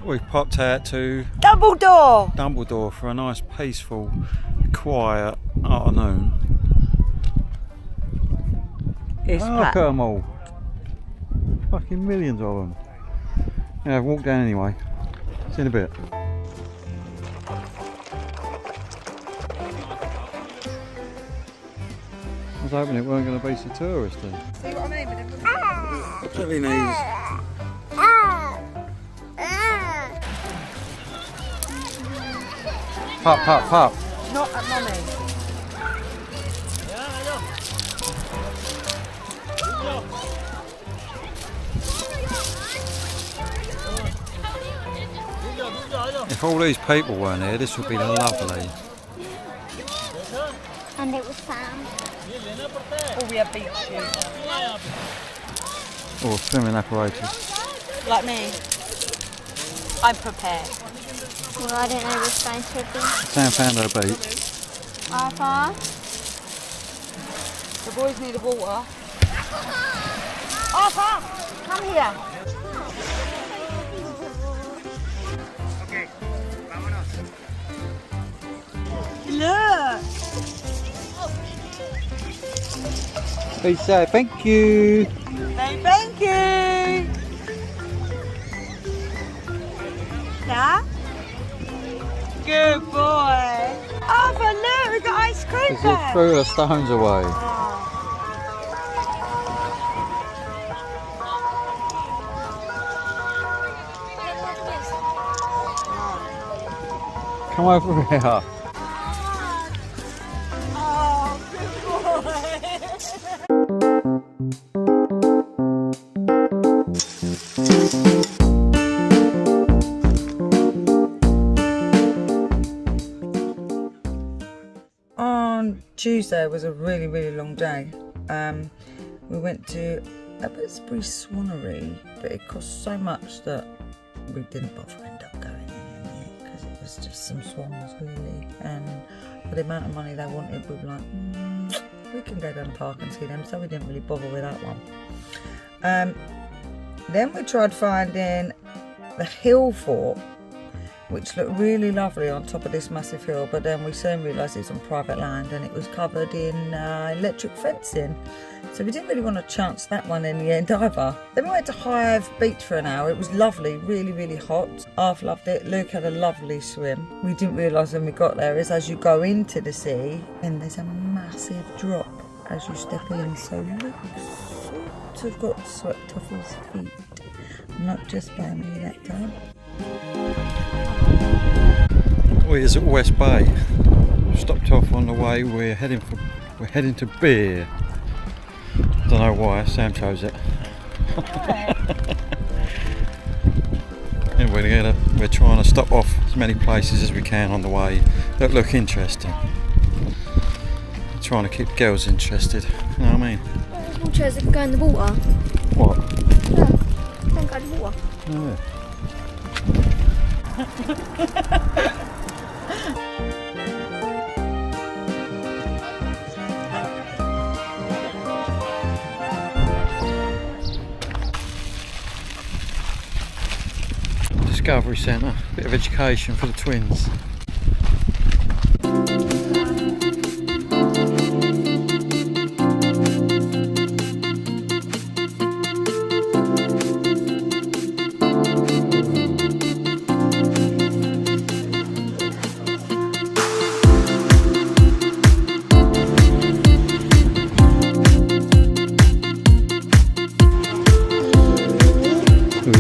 We've popped out to Durdle Door for a nice peaceful, quiet afternoon. It's look at them all. Fucking millions of them. Yeah, walk down anyway. See you in a bit. I was hoping it weren't going to be so touristy. See what I mean with them? Silly knees. Pop, pop, pop. Not at mummy. If all these people weren't here, this would be lovely. And it was sand. Or we have beach shoes. Or swimming apparatus. Like me. I'm prepared. Well, I don't know which going to be. Sam found her beach. Arthur? The boys need a water. Arthur! Come here. Okay, vámonos. Look! Please say thank you. Say thank you! Yeah? Good boy! Arthur, look, we got ice cream Because there! it threw the stones away. Come over here. Oh, good boy! On Tuesday was a really long day. We went to Abbotsbury Swannery, but it cost so much that we didn't bother end up going in it because it was just some swans really, and for the amount of money they wanted we were like, we can go down the park and see them, so we didn't really bother with that one. Then we tried finding the hill fort, which looked really lovely on top of this massive hill, but then we soon realised it was on private land and it was covered in electric fencing, so we didn't really want to chance that one in the end either. Then we went to Hive Beach for an hour. It was lovely, really hot. Arthur loved it. Luke had a lovely swim. We didn't realise when we got there is as you go into the sea and there's a massive drop as you step in, so Luke sort of got swept off his feet, not just by me that time. We're at West Bay. Stopped off on the way. We're heading to beer. Don't know why. Sam chose it. Anyway, we're trying to stop off as many places as we can on the way that look interesting. We're trying to keep girls interested. You know what I mean? Wheelchairs that can go in the water. What? Yeah, don't go in the water. Oh, Discovery Centre, bit of education for the twins.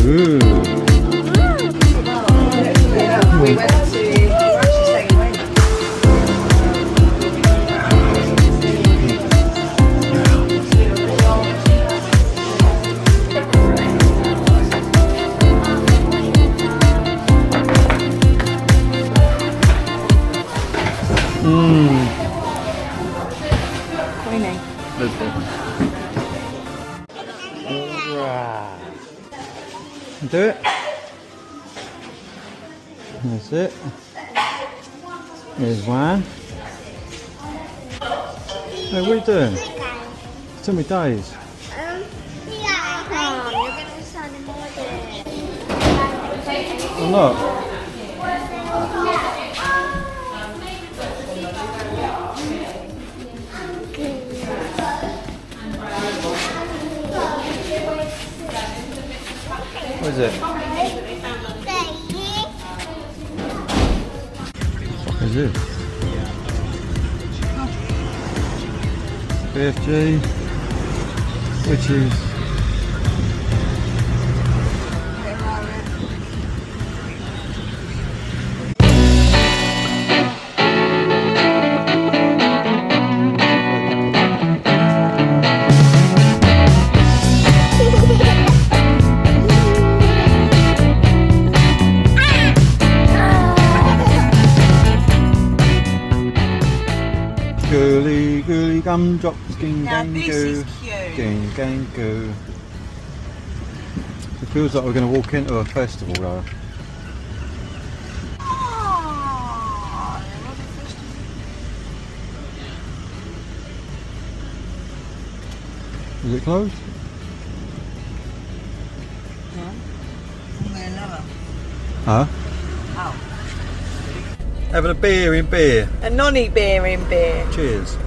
Ooh. We went to Weymouth. Queenie. Do it. That's it. Here's one. Hey, what are you doing? It's took me days. Or not? What is it? What is it? BFG, which is Gooly gooly gumdrops, ging gang goo, ging gang goo. It feels like we're going to walk into a festival though. Is it closed? No. Only another. Huh? Oh. Having a beer in beer. A nonny beer in beer. Cheers.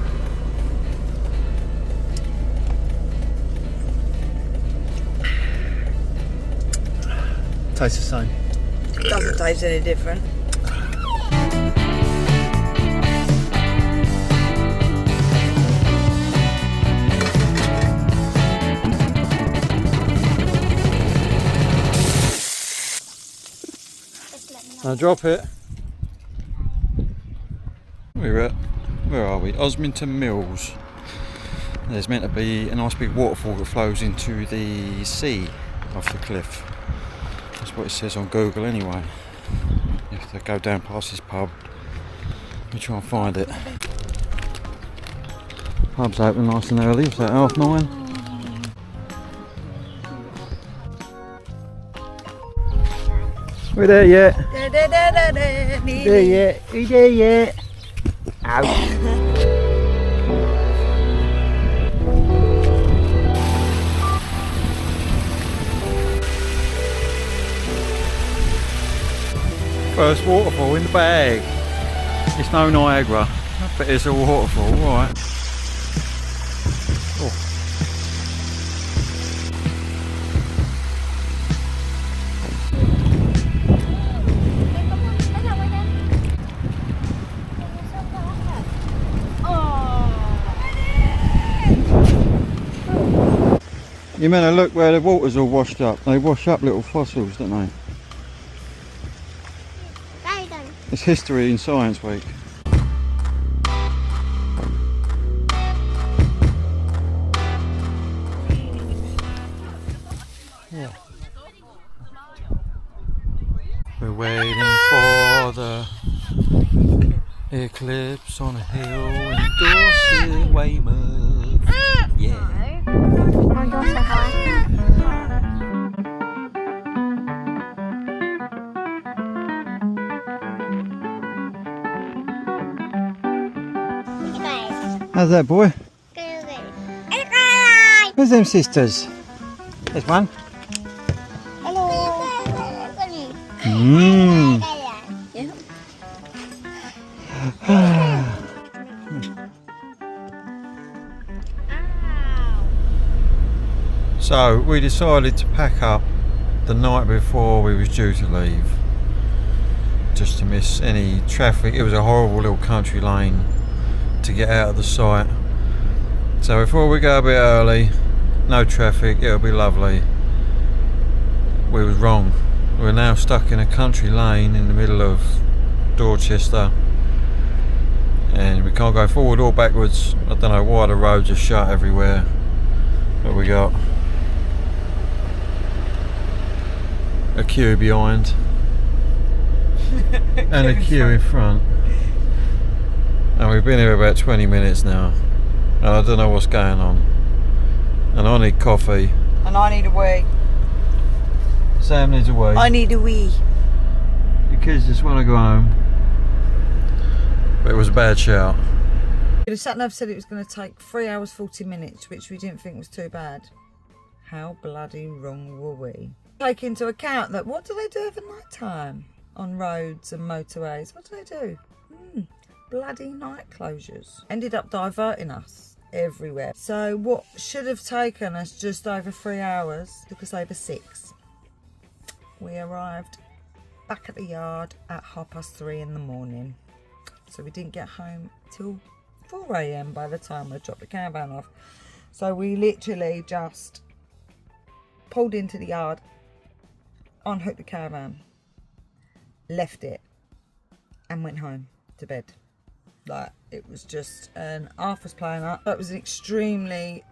Tastes the same. It doesn't taste any different. Now drop it. We're at, where are we? Osmington Mills. There's meant to be a nice big waterfall that flows into the sea off the cliff. That's what it says on Google anyway. You have to go down past this pub. We try and find it. Pub's open nice and early, it's at 9:30. We're there yet. There yet. We there yet. Ow. First waterfall in the bag. It's no Niagara, but it's a waterfall, right? Oh. You meant to look where the water's all washed up. They wash up little fossils, don't they? It's History in Science Week. Yeah. We're waiting for the eclipse on a hill in Dorset, Weymouth. Yeah. On Dorset High. How's that, boy? Where's them sisters? There's one. Hello. Mmm. So we decided to pack up the night before we was due to leave, just to miss any traffic. It was a horrible little country lane to get out of the site. So before we go a bit early, no traffic, it'll be lovely. We was wrong. We're now stuck in a country lane in the middle of Dorchester, and we can't go forward or backwards. I don't know why the roads are shut everywhere, but we got a queue behind and a queue in front, and we've been here about 20 minutes now, and I don't know what's going on, and I need coffee. And I need a wee. Sam needs a wee. I need a wee. The kids just want to go home. But it was a bad shout. The sat-nav said it was going to take 3 hours 40 minutes, which we didn't think was too bad. How bloody wrong were we? Take into account that what do they do over night time on roads and motorways? What do they do? Bloody night closures. Ended up diverting us everywhere. So what should have taken us just over 3 hours took us over 6. We arrived back at the yard at 3:30 in the morning. So we didn't get home till 4 AM by the time we dropped the caravan off. So we literally just pulled into the yard, unhooked the caravan, left it, and went home to bed. Like, it was just, and Arthur was playing up. It was an extremely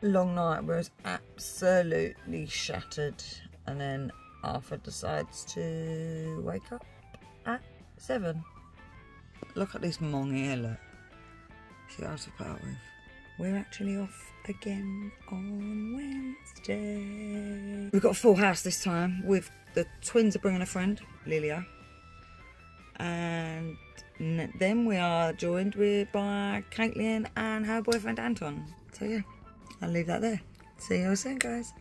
long night where I was absolutely shattered. And then Arthur decides to wake up at 7. Look at this mong here, look. See what I was put up with. We're actually off again on Wednesday. We've got a full house this time. With the twins are bringing a friend, Lilia. And then we are joined by Caitlin and her boyfriend Anton. So yeah, I'll leave that there. See you all soon, guys.